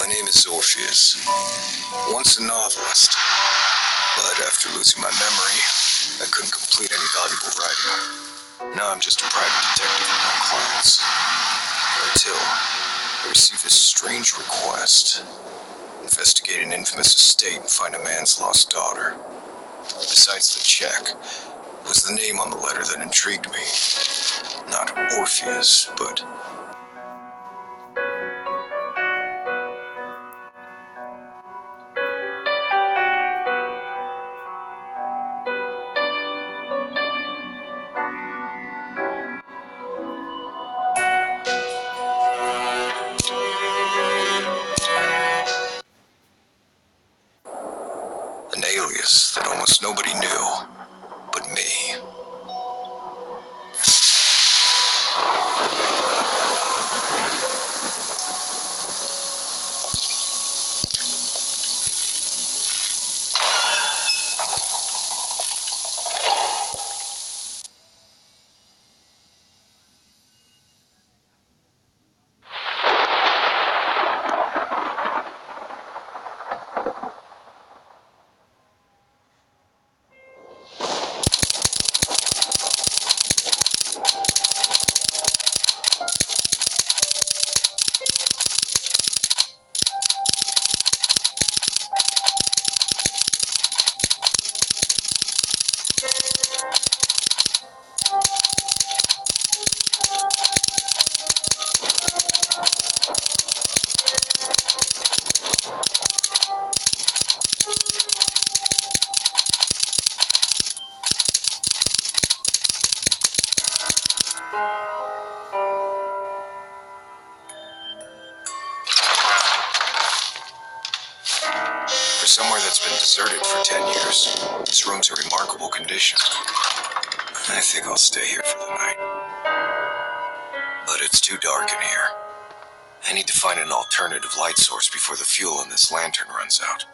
name is Orpheus, once a novelist, but after losing my memory, I couldn't complete any valuable writing. Now I'm just a private detective with no clients. Until I received this strange request. Investigate an infamous estate and find a man's lost daughter. Besides the check, was the name on the letter that intrigued me. Not Orpheus, but... an alias that almost nobody knew but me. For somewhere that's been deserted for 10 years, this room's a remarkable condition. I think I'll stay here for the night. But it's too dark in here. I need to find an alternative light source before the fuel in this lantern runs out.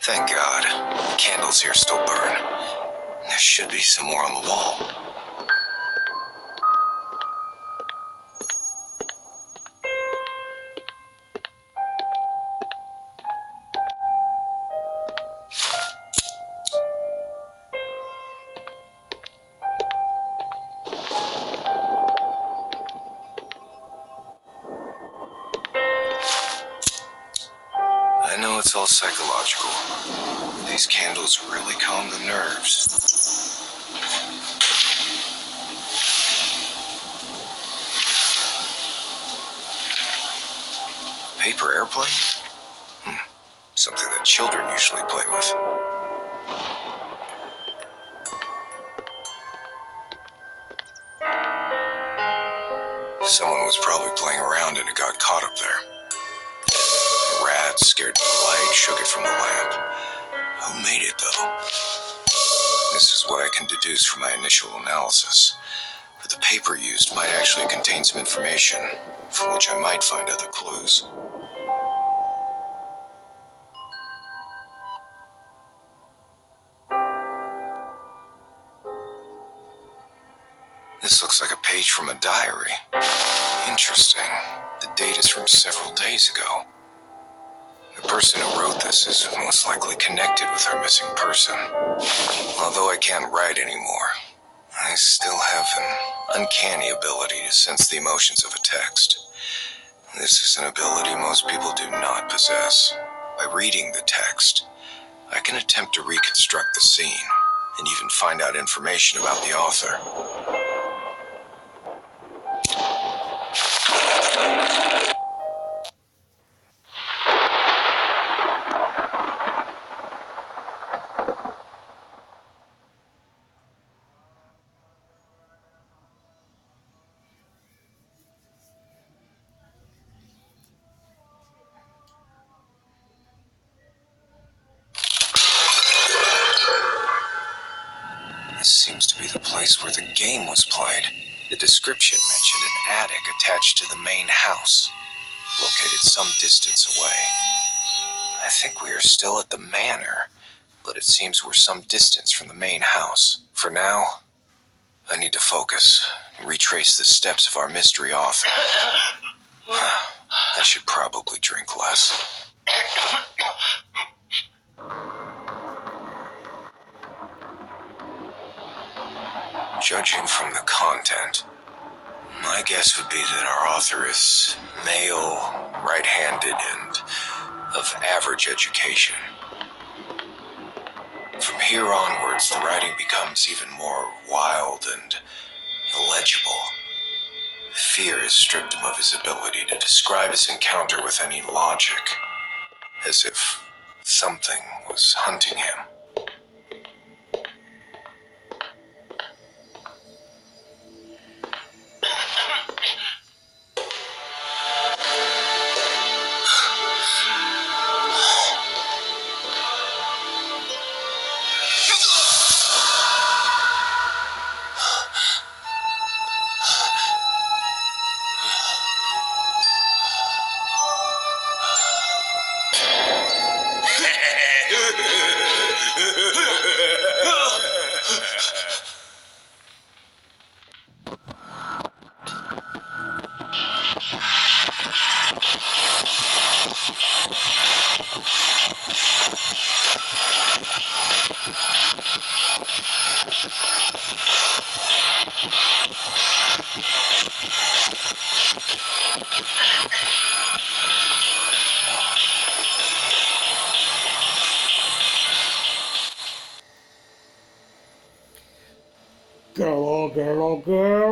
Thank God, the candles here still burn. There should be some more on the wall. I know it's all psychological. These candles really calm the nerves. Paper airplane? Something that children usually play with. Someone was probably playing around and it got caught up there. A rat scared the light, shook it from the lamp. Who made it, though? This is what I can deduce from my initial analysis. But the paper used might actually contain some information, from which I might find other clues. This looks like a page from a diary. Interesting. The date is from several days ago. The person who wrote this is most likely connected with her missing person. Although I can't write anymore, I still have an uncanny ability to sense the emotions of a text. This is an ability most people do not possess. By reading the text, I can attempt to reconstruct the scene and even find out information about the author. This seems to be the place where the game was played. The description mentioned an attic attached to the main house, located some distance away. I think we are still at the manor, but it seems we're some distance from the main house. For now, I need to focus and retrace the steps of our mystery author. I should probably drink less. Judging from the content, my guess would be that our author is male, right-handed, and of average education. From here onwards, the writing becomes even more wild and illegible. Fear has stripped him of his ability to describe his encounter with any logic, as if something was hunting him. Girl.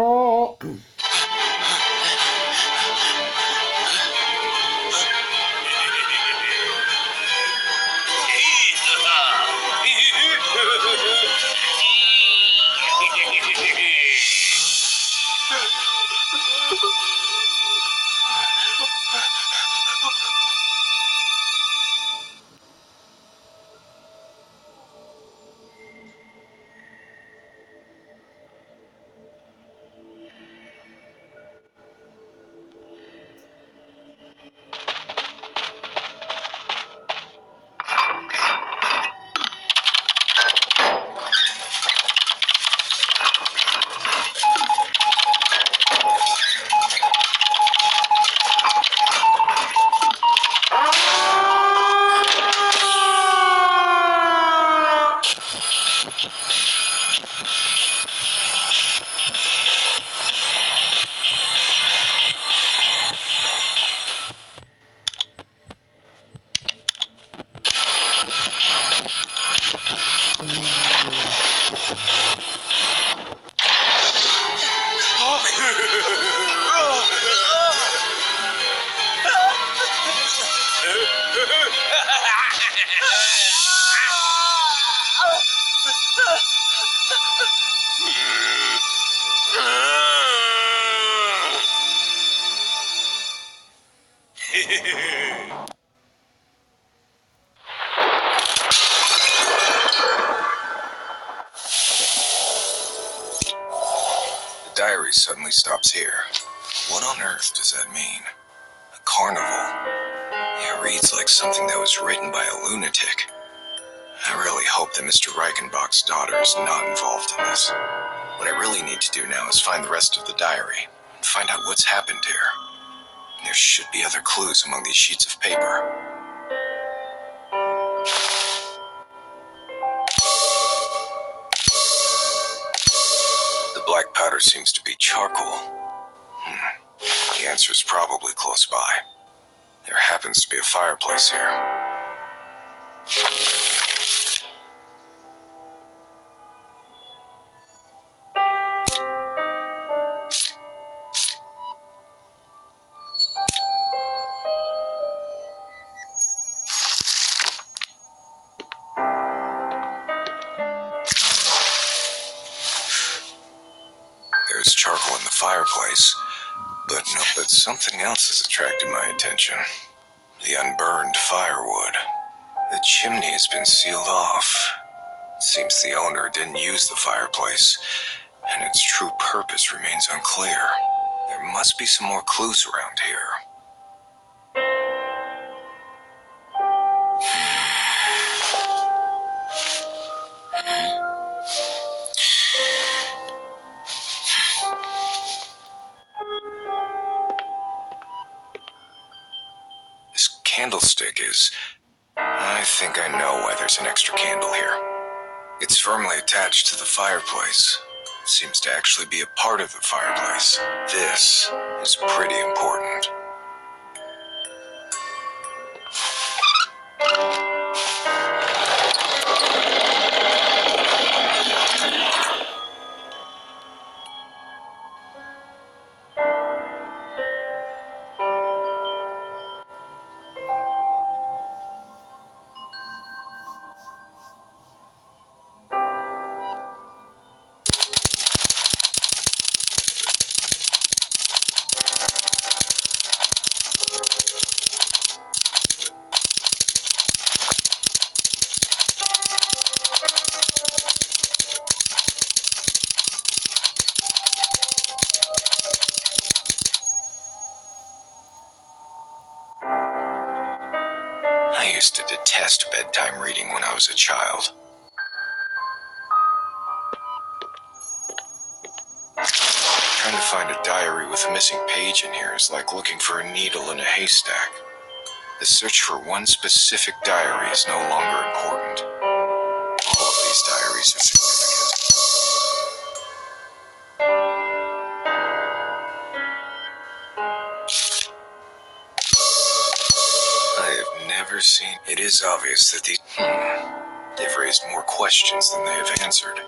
The diary suddenly stops here. What on earth does that mean? A carnival? It reads like something that was written by a lunatic. I really hope that Mr. Reichenbach's daughter is not involved in this. What I really need to do now is find the rest of the diary and find out what's happened here. There should be other clues among these sheets of paper. The black powder seems to be charcoal. The answer is probably close by. There happens to be a fireplace here. There's charcoal in the fireplace, but something else has attracted my attention. The unburned firewood. The chimney has been sealed off. Seems the owner didn't use the fireplace, and its true purpose remains unclear. There must be some more clues around here. This candlestick is... I think I know why there's an extra candle here. It's firmly attached to the fireplace. It seems to actually be a part of the fireplace. This is pretty important. I used to detest bedtime reading when I was a child. Trying to find a diary with a missing page in here is like looking for a needle in a haystack. The search for one specific diary is no longer important. All of these diaries are significant. I have never seen... It is obvious that these... They've raised more questions than they have answered.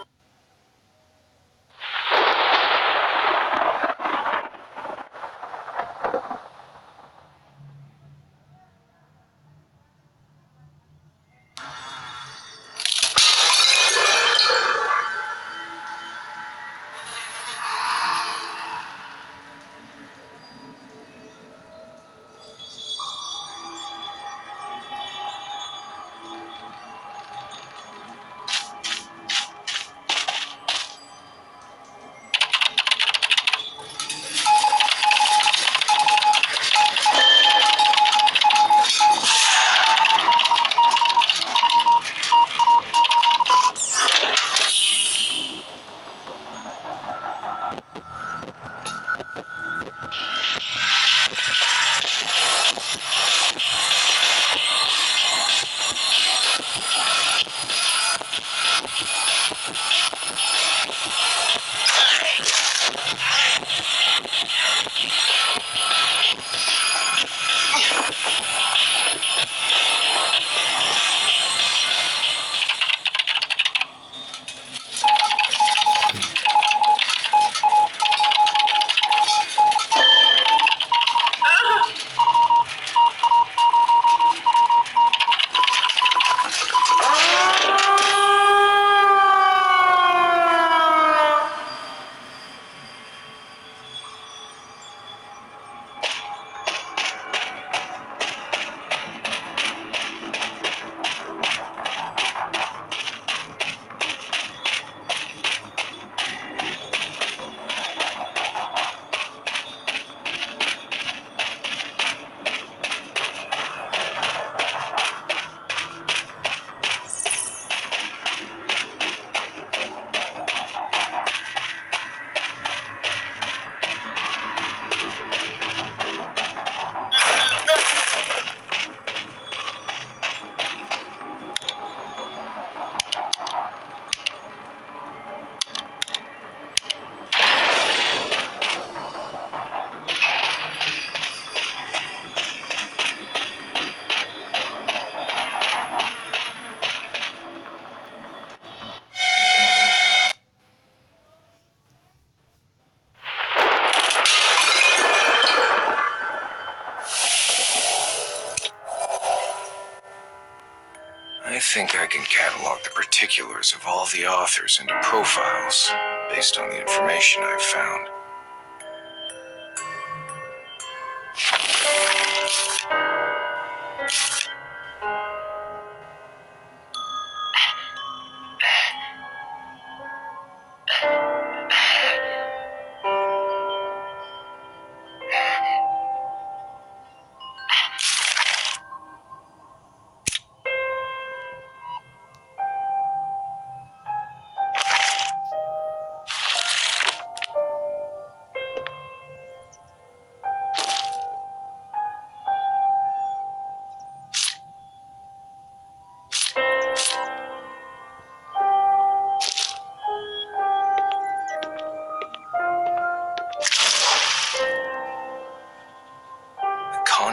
I think I can catalog the particulars of all the authors into profiles based on the information I've found.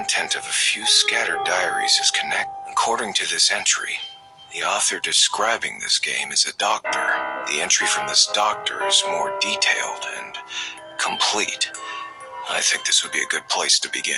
content of a few scattered diaries is connected. According to this entry, the author describing this game is a doctor. The entry from this doctor is more detailed and complete. I think this would be a good place to begin.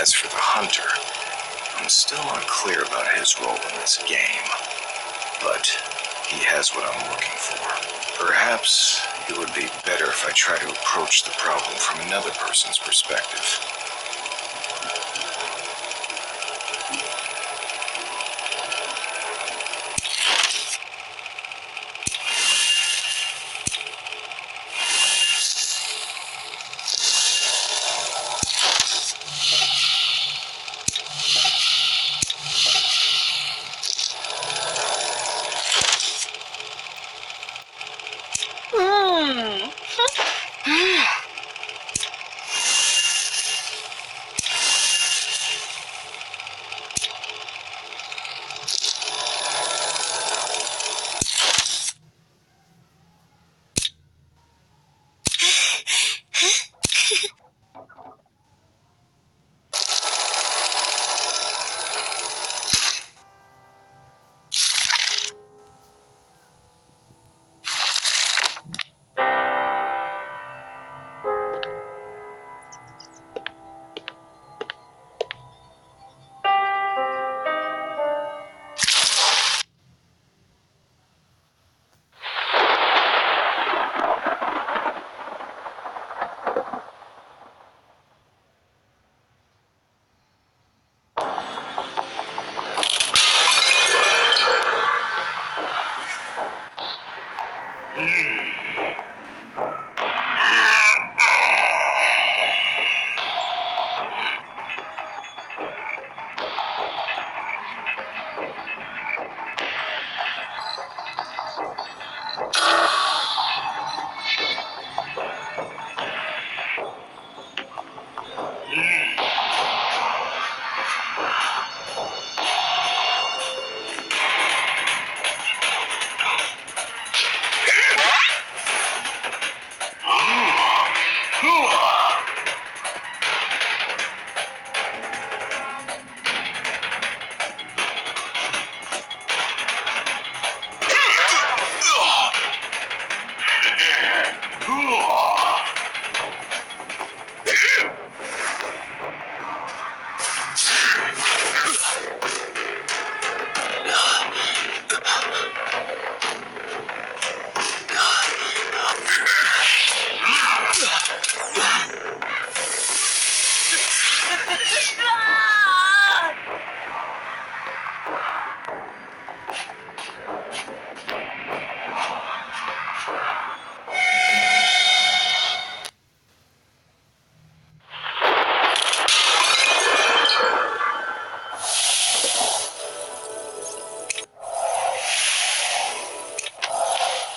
As for the hunter, I'm still not clear about his role in this game. But he has what I'm looking for. Perhaps it would be better if I try to approach the problem from another person's perspective.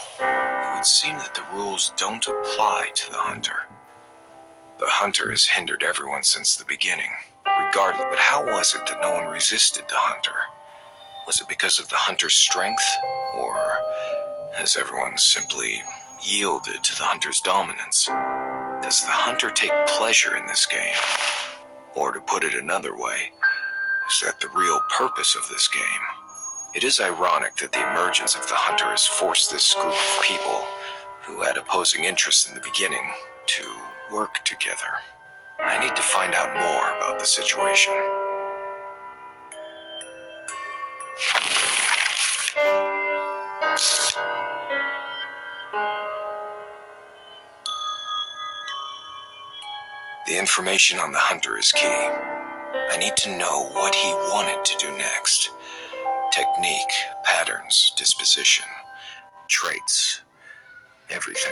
It would seem that the rules don't apply to the hunter. The hunter has hindered everyone since the beginning, regardless. But how was it that no one resisted the hunter? Was it because of the hunter's strength, or has everyone simply yielded to the hunter's dominance? Does the hunter take pleasure in this game? Or to put it another way, is that the real purpose of this game? It is ironic that the emergence of the hunter has forced this group of people, who had opposing interests in the beginning, to work together. I need to find out more about the situation. The information on the hunter is key. I need to know what he wanted to do next. Technique, patterns, disposition, traits, everything.